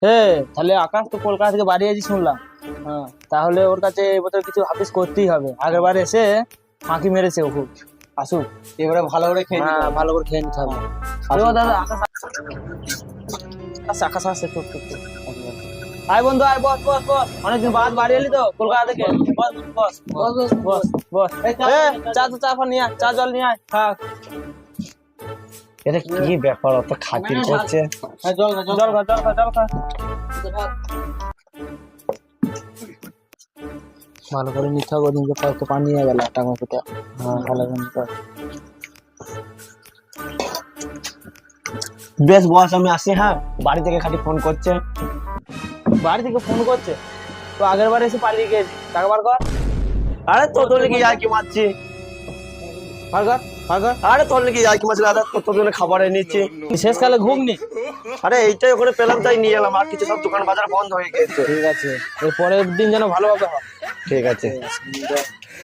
তাহলে আকাশ তো কলকাতা থেকে বাড়ি এসেছি শুনলাম। হ্যাঁ, তাহলে ওর কাছে এবছর কিছু হাফিস করতেই হবে। আগের বার এসে ফাঁকি মেরেছে ও খুব। আসুক, এবারে ভালো করে খেয়ে নিতে হবে। ভালো করে খেয়ে নিতে হবে। এবার দাদা আকাশ আকাশ আসছে, টুক টুক টুক। আয় বন্ধু, আয়, বস বস বস। অনেকদিন বাদ বাড়ি এলি তো কলকাতা থেকে। বস বস বস বস বস। চা তো চা ফা নিয়ে আয়, চা জল নিয়ে আয়। হ্যাঁ, এটা কি ব্যাপার, অত খাতির করছে? জল খা, জল খা, জল খা, জল খা। ভালো করে নিতে হবে, ওদিনকে কয়েকটা পানি নিয়ে গেল টাকা কোটা। হ্যাঁ, ভালো করে নিতে হবে। বেশ বস, আমি আসি। হ্যাঁ, বাড়ি থেকে খালি ফোন করছে। বাড়ি থেকে ফোন করছে? তো আগের বার এসে পালিয়ে গেছি, টাকা বার কর। আরে তোর নাকি যাই কি মারছি? বার কর, বার কর। আরে তোর নাকি যাই কি মারছি দাদা? তোর জন্য খাবার এনেছি। শেষকালে ঘুমনি? আরে এইটাই ওখানে পেলাম তাই নিয়ে এলাম, আর কিছু সব দোকান বাজার বন্ধ হয়ে গেছে। ঠিক আছে, এর পরের দিন যেন ভালোভাবে হয়। ঠিক আছে।